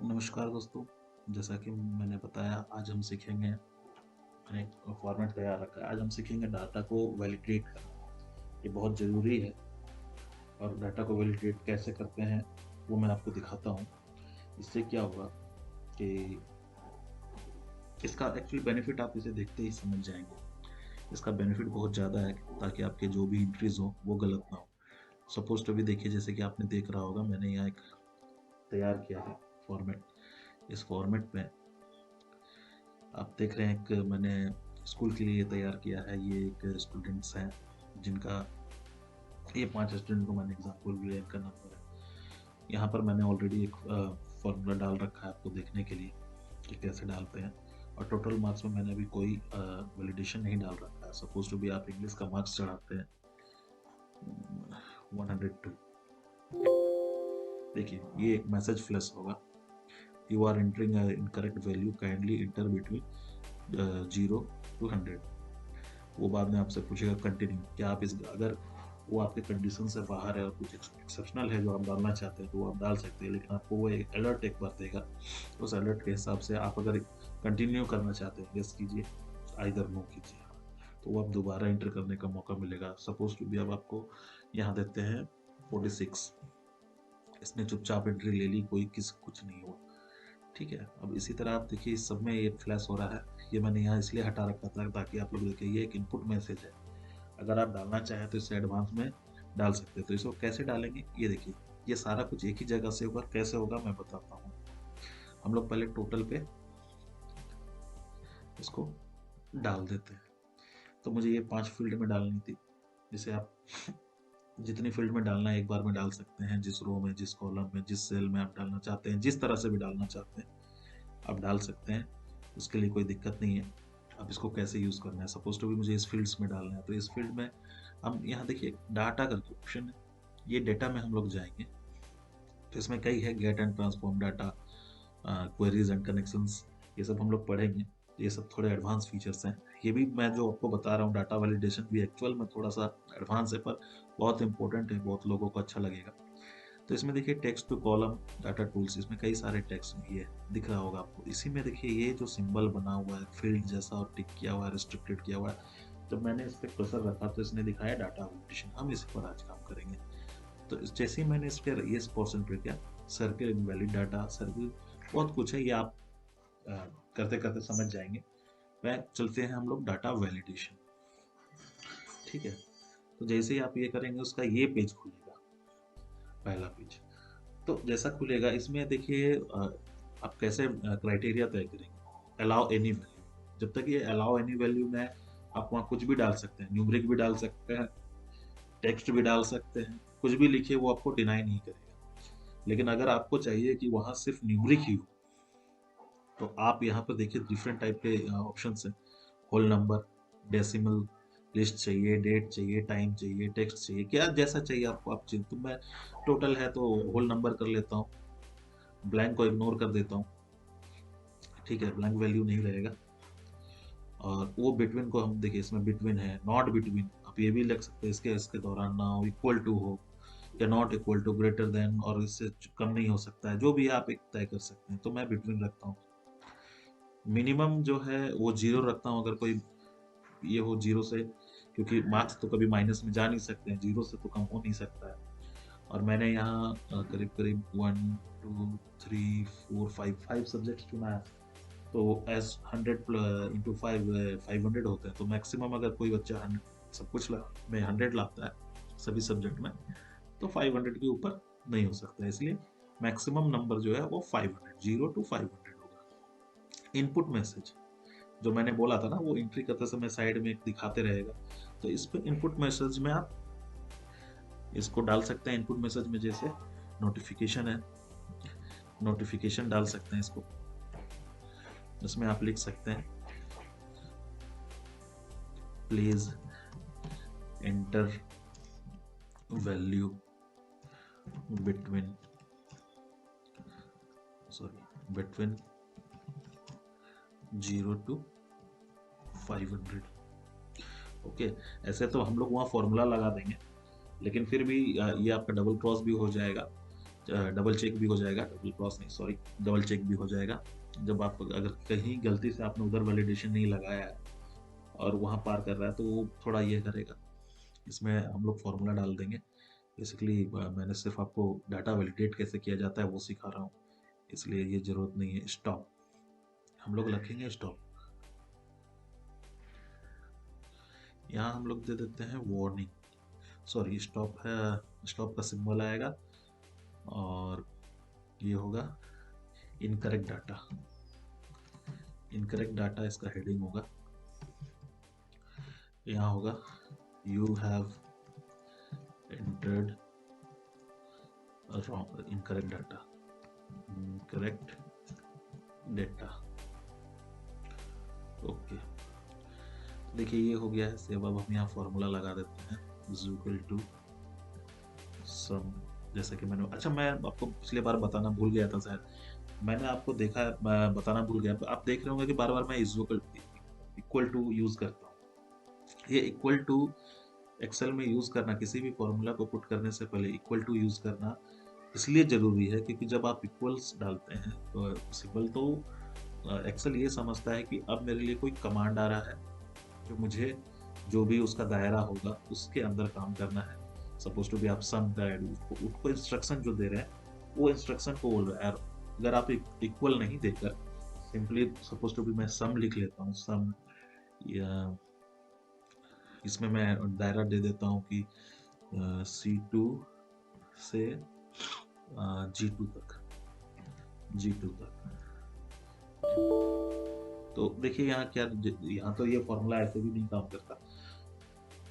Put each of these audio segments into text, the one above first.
नमस्कार दोस्तों। जैसा कि मैंने बताया, आज हम सीखेंगे, मैंने एक फॉर्मेट तैयार रखा है। आज हम सीखेंगे डाटा को वैलिडेट करना। ये बहुत ज़रूरी है। और डाटा को वैलिडेट कैसे करते हैं वो मैं आपको दिखाता हूँ। इससे क्या होगा कि इसका एक्चुअली बेनिफिट आप इसे देखते ही समझ जाएंगे। इसका बेनिफिट बहुत ज़्यादा है, ताकि आपके जो भी एंट्रीज हो वो गलत ना हो। सपोज तो भी देखिए, जैसे कि आपने देख रहा होगा, मैंने यहाँ एक तैयार किया है फॉर्मेट। इस फॉर्मेट में आप देख रहे हैं कि मैंने स्कूल के लिए तैयार किया है। ये एक स्टूडेंट्स हैं जिनका, ये 5 स्टूडेंट को मैंने एग्जाम्पल लिया, इनका नंबर है। यहाँ पर मैंने ऑलरेडी एक फॉर्मूला डाल रखा है आपको देखने के लिए कि कैसे डालते हैं। और टोटल मार्क्स में मैंने अभी कोई वैलिडेशन नहीं डाल रखा है। सपोज टू भी आप इंग्लिश का मार्क्स चढ़ाते हैं 102। देखिए, ये एक मैसेज फ्लैश होगा, you are entering incorrect value, kindly enter between 0 to 100। वो बाद में आपसे पूछेगा कंटिन्यू, क्या आप इस, अगर वो आपके कंडीशन से बाहर है और कुछ एक्सेप्शनल है जो आप डालना चाहते हैं तो वो आप डाल सकते हैं, लेकिन आपको वो एक अलर्ट एक बार देगा। उस अलर्ट के हिसाब से आप अगर कंटिन्यू करना चाहते हैं, यस कीजिए, आइदर नो कीजिए, तो वो आप दोबारा इंटर करने का मौका मिलेगा। सपोज टू भी अब आपको यहाँ देते हैं 46, इसने चुपचाप एंट्री ले ली, कोई कुछ नहीं हुआ। ठीक है। अब इसी तरह आप देखिए, इस सब में ये फ्लैश हो रहा है। ये मैंने यहाँ इसलिए हटा रखा था ताकि आप लोग देखिए, ये एक इनपुट मैसेज है। अगर आप डालना चाहें तो इसे एडवांस में डाल सकते हैं। तो इसको कैसे डालेंगे, ये देखिए, ये सारा कुछ एक ही जगह से होगा। कैसे होगा मैं बताता हूँ। हम लोग पहले टोटल पे इसको डाल देते हैं। तो मुझे ये 5 फील्ड में डालनी थी। जिसे आप जितनी फील्ड में डालना है एक बार में डाल सकते हैं, जिस रो में, जिस कॉलम में, जिस सेल में आप डालना चाहते हैं, जिस तरह से भी डालना चाहते हैं आप डाल सकते हैं। उसके लिए कोई दिक्कत नहीं है। अब इसको कैसे यूज़ करना है, सपोज टू भी मुझे इस फील्ड्स में डालना है, तो इस फील्ड में हम यहाँ देखिए डाटा करके ऑप्शन है, ये डेटा में हम लोग जाएंगे। तो इसमें कई है, get and transform data, queries and connections, ये सब हम लोग पढ़ेंगे। ये सब थोड़े एडवांस फीचर्स हैं। ये भी मैं जो आपको बता रहा हूँ, डाटा वैलिडेशन भी एक्चुअल में थोड़ा सा एडवांस है, पर बहुत इंपॉर्टेंट है, बहुत लोगों को अच्छा लगेगा। तो इसमें देखिए text to column data tools, इसमें कई सारे टेक्स्ट भी है, दिख रहा होगा आपको। इसी में देखिए ये जो सिंबल बना हुआ है फील्ड जैसा और टिक किया हुआ है, रिस्ट्रिक्टेड किया हुआ है, जब मैंने इस पर कर्सर रखा तो इसने दिखाया डाटा वैलिडेशन। हम इस पर आज काम करेंगे। तो जैसे ही मैंने इस पर ये पोर्शन पे किया, सर्किल इनवैलिड डाटा, सर्किल, बहुत कुछ है, ये आप करते करते समझ जाएंगे। वह चलते हैं हम लोग डाटा वैलिडेशन। ठीक है। तो जैसे ही आप ये करेंगे, उसका ये पेज खुलेगा, पहला पेज। तो जैसा खुलेगा, इसमें देखिए आप कैसे क्राइटेरिया तय करेंगे। अलाउ एनी वैल्यू, जब तक ये अलाउ एनी वैल्यू में है, आप वहाँ कुछ भी डाल सकते हैं, न्यूमरिक भी डाल सकते हैं, टेक्स्ट भी डाल सकते हैं, कुछ भी लिखिए, वो आपको डिनाई नहीं करेगा। लेकिन अगर आपको चाहिए कि वहाँ सिर्फ न्यूमरिक ही हो, तो आप यहाँ पर देखिए डिफरेंट टाइप के ऑप्शन हैं। होल नंबर, डेसिमल, लिस्ट चाहिए, डेट चाहिए, टाइम चाहिए, टेक्स्ट चाहिए, क्या जैसा चाहिए आपको आप चाहिए। तो मैं टोटल है तो होल नंबर कर लेता हूँ, ब्लैंक को इग्नोर कर देता हूँ। ठीक है, ब्लैंक वैल्यू नहीं रहेगा। और वो बिटवीन को हम देखिए, इसमें बिटवीन है, नॉट बिटवीन, आप ये भी लिख सकते हैं, इसके दौरान ना हो, इक्वल टू हो, या not equal to, greater than, और इससे कम नहीं हो सकता है, जो भी आप एक तय कर सकते हैं। तो मैं बिटवीन रखता हूँ। मिनिमम जो है वो 0 रखता हूँ, अगर कोई ये हो 0 से, क्योंकि मार्क्स तो कभी माइनस में जा नहीं सकते हैं, 0 से तो कम हो नहीं सकता है। और मैंने यहाँ करीब करीब 1 2 3 4 5 सब्जेक्ट चुना है। तो एस 100 × 5 500 होते हैं। तो मैक्सिमम अगर कोई बच्चा 100 सब कुछ में 100 लाता है सभी सब्जेक्ट में, तो 500 के ऊपर नहीं हो सकता है। इसलिए मैक्सिमम नंबर जो है वो 500, 0 to 500 होगा। इनपुट मैसेज जो मैंने बोला था ना, वो एंट्री करते समय साइड में एक दिखाते रहेगा। तो इस पे इनपुट मैसेज में आप इसको डाल सकते हैं। इनपुट मैसेज में जैसे नोटिफिकेशन है, नोटिफिकेशन डाल सकते हैं इसको। इसमें आप लिख सकते हैं, please enter value between, sorry, between 0 to 500। Okay. ऐसे तो हम लोग वहाँ फॉर्मूला लगा देंगे, लेकिन फिर भी ये आपका डबल क्रॉस भी हो जाएगा। डबल चेक भी हो जाएगा, डबल क्रॉस नहीं, सॉरी, डबल चेक भी हो जाएगा। जब आप अगर कहीं गलती से आपने उधर वैलिडेशन नहीं लगाया है और वहाँ पार कर रहा है तो वो थोड़ा ये करेगा। इसमें हम लोग फॉर्मूला डाल देंगे। बेसिकली मैंने सिर्फ आपको डाटा वैलिडेट कैसे किया जाता है वो सिखा रहा हूँ, इसलिए ये जरूरत नहीं है। स्टॉप हम लोग रखेंगे, स्टॉप। यहाँ हम लोग दे देते हैं वार्निंग, सॉरी स्टॉप है, स्टॉप का सिंबल आएगा और ये होगा इनकरेक्ट डाटा। इनकरेक्ट डाटा इसका हेडिंग होगा। यहाँ होगा you have entered wrong, incorrect data, incorrect data. Okay, देखिए ये हो गया है सेव। अब हम यहाँ फॉर्मूला लगा देते हैं, इज इक्वल टू सम, जैसे कि मैंने, अच्छा मैं आपको पिछली बार बताना भूल गया था शायद, मैंने आपको देखा, बताना भूल गया। आप देख रहे होंगे कि बार बार मैं इज इक्वल टू यूज करता हूँ। ये इक्वल टू एक्सेल में यूज करना, किसी भी फॉर्मूला को पुट करने से पहले इक्वल टू यूज करना इसलिए जरूरी है क्योंकि जब आप इक्वल्स डालते हैं तो सिंबल, तो एक्सेल ये समझता है कि अब मेरे लिए कोई कमांड आ रहा है जो मुझे, जो भी उसका दायरा होगा उसके अंदर काम करना है। सपोज टू भी आप सम का उसको इंस्ट्रक्शन जो दे रहे हैं वो इंस्ट्रक्शन को बोल रहा है। अगर आप इक्वल नहीं देकर सिंपली सपोज टू भी मैं सम लिख लेता हूँ, सम, या इसमें मैं दायरा दे देता हूँ कि C2 से G2 तक, G2 तक। तो देखिए यहाँ क्या, यहाँ तो ये फॉर्मूला ऐसे भी नहीं काम करता।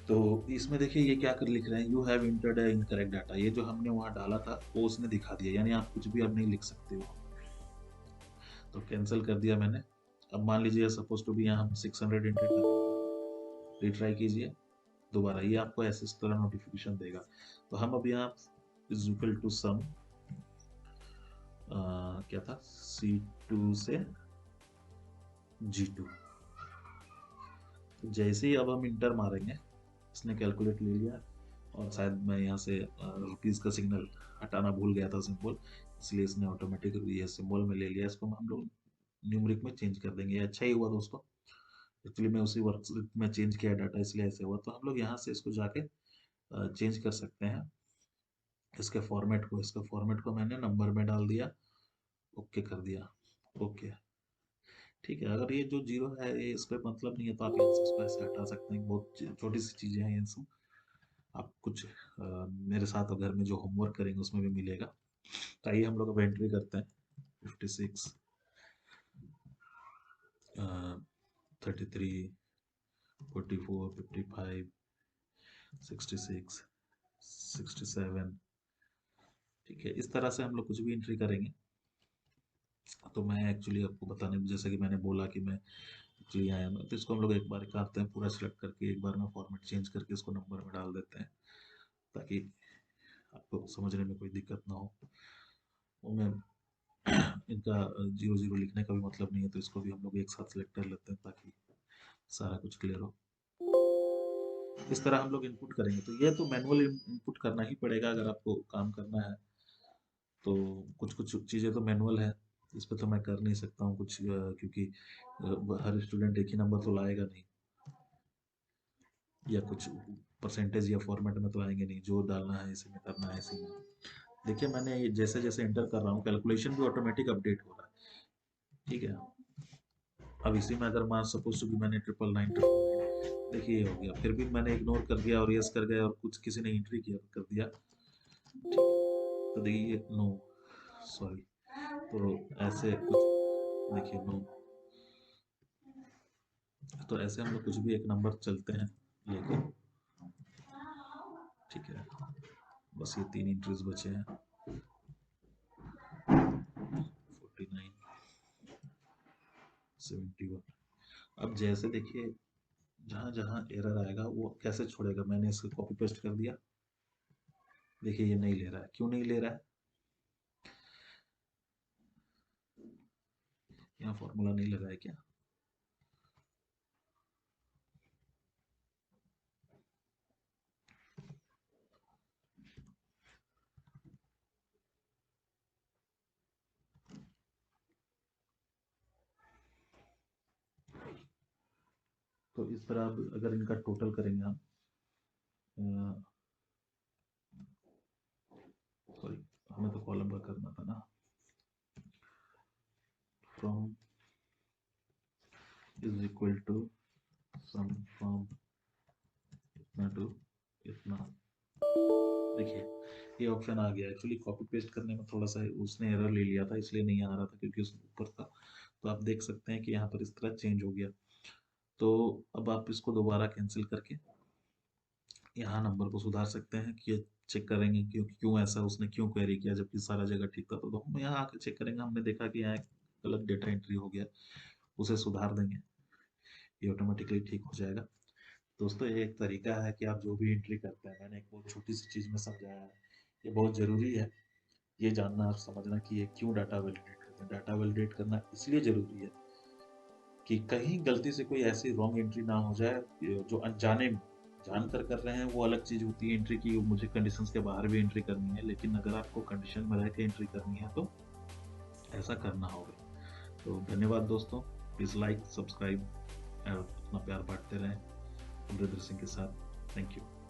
तो इसमें देखिए ये क्या कर लिख रहे हैं, you have entered incorrect data. ये जो हमने वहाँ डाला था वो उसने दिखा दिया, यानी आप कुछ भी अब नहीं लिख सकते हो। तो कैंसिल कर दिया मैंने। अब मान लीजिए सपोज टू भी यहाँ हम 600 एंटर कर देते, रिट्राई कीजिए दोबारा, ये आपको ऐसे इस तरह नोटिफिकेशन देगा। तो हम अब यहाँ इज इक्वल टू सम, क्या था, C2 से G2। तो जैसे ही अब हम इंटर मारेंगे, इसने कैलकुलेट ले लिया, और शायद मैं यहाँ से रुपीज़ का सिग्नल हटाना भूल गया था सिंबल, इसलिए इसने ऑटोमेटिक ये सिंबल में ले लिया। इसको हम लोग न्यूमरिक में चेंज कर देंगे। अच्छा ही हुआ दोस्तों, एक्चुअली मैं उसी वर्क में चेंज किया डाटा, इसलिए ऐसे हुआ। तो हम लोग यहाँ से इसको जाके चेंज कर सकते हैं इसके फॉर्मेट को। इसका फॉर्मेट को मैंने नंबर में डाल दिया, ओके कर दिया, ओके ठीक है। अगर ये जो जीरो है ये इस पर मतलब नहीं है तो आप यहाँ से इसको ऐसे हटा सकते हैं। बहुत छोटी सी चीज़ें हैं ये सब, आप कुछ मेरे साथ घर में जो होमवर्क करेंगे उसमें भी मिलेगा। तो आइए हम लोग अब एंट्री करते हैं, 56, 33, 44, 55, 66, 67। ठीक है, इस तरह से हम लोग कुछ भी एंट्री करेंगे। तो मैं एक्चुअली आपको बताने, जैसे कि मैंने बोला कि मैं एक्चुअली आया ना, तो इसको हम लोग एक बार करते हैं पूरा सिलेक्ट करके, एक बार में फॉर्मेट चेंज करके इसको नंबर में डाल देते हैं ताकि आपको समझने में कोई दिक्कत ना हो। और मैं इनका 00 लिखने का भी मतलब नहीं है, तो इसको भी हम लोग एक साथ सिलेक्ट कर लेते हैं ताकि सारा कुछ क्लियर हो। इस तरह हम लोग इनपुट करेंगे। तो ये तो मैनुअल इनपुट करना ही पड़ेगा अगर आपको काम करना है। तो कुछ कुछ चीज़ें तो मैनुअल है, इस पर तो मैं कर नहीं सकता हूँ कुछ, क्योंकि हर स्टूडेंट एक ही नंबर तो लाएगा नहीं, या कुछ परसेंटेज या फॉर्मेट में तो आएंगे नहीं। जो डालना है इसी में करना है, इसी में। देखिए मैंने जैसे जैसे एंटर कर रहा हूँ कैलकुलेशन भी ऑटोमेटिक अपडेट हो रहा है। ठीक है, अब इसी में अगर मान सपोज टू भी मैंने 999 देखिए ये हो गया, फिर भी मैंने इग्नोर कर दिया और यस कर गया और कुछ किसी ने एंट्री किया कर दिया। ठीक है, तो देखिए नो, सॉरी, तो ऐसे कुछ देखिए नो। तो ऐसे हम लोग कुछ भी एक नंबर चलते हैं लेके। ठीक है, बस ये 3 एंट्रीज बचे हैं, 49, 71। अब जैसे देखिए जहाँ जहाँ एरर आएगा वो कैसे छोड़ेगा, मैंने इसको कॉपी पेस्ट कर दिया। देखिए ये नहीं ले रहा है, क्यों नहीं ले रहा है, यहाँ फॉर्मूला नहीं लगा है क्या। तो इस तरह अब अगर इनका टोटल करेंगे हम, सॉरी हमें तो कॉलम का करना था ना, from is equal to sum from इतना टू इतना। देखिए ये ऑप्शन आ गया। एक्चुअली कॉपी पेस्ट करने में थोड़ा सा उसने एरर ले लिया था, इसलिए नहीं आ रहा था क्योंकि उस ऊपर था। तो आप देख सकते हैं कि यहाँ पर इस तरह चेंज हो गया। तो अब आप इसको दोबारा कैंसिल करके यहाँ नंबर को सुधार सकते हैं कि चेक करेंगे क्यों क्यों ऐसा उसने क्यों क्वेरी किया जबकि सारा जगह ठीक था। तो हम यहाँ आकर चेक करेंगे, हमने देखा कि यहाँ एक गलत डेटा एंट्री हो गया, उसे सुधार देंगे, ये ऑटोमेटिकली ठीक हो जाएगा। दोस्तों ये एक तरीका है कि आप जो भी एंट्री करते हैं, मैंने एक बहुत छोटी सी चीज़ में समझाया है, ये बहुत ज़रूरी है ये जानना और समझना कि ये क्यों डाटा वैलिडेट करते हैं। डाटा वैलिडेट करना इसलिए ज़रूरी है कि कहीं गलती से कोई ऐसी रॉन्ग एंट्री ना हो जाए जो अनजाने में, जानकर कर रहे हैं वो अलग चीज़ होती है एंट्री की, मुझे कंडीशंस के बाहर भी एंट्री करनी है, लेकिन अगर आपको कंडीशन में रह के एंट्री करनी है तो ऐसा करना होगा। तो धन्यवाद दोस्तों, प्लीज़ लाइक सब्सक्राइब और अपना प्यार बांटते रहें अमरिंदर सिंह के साथ। Thank you.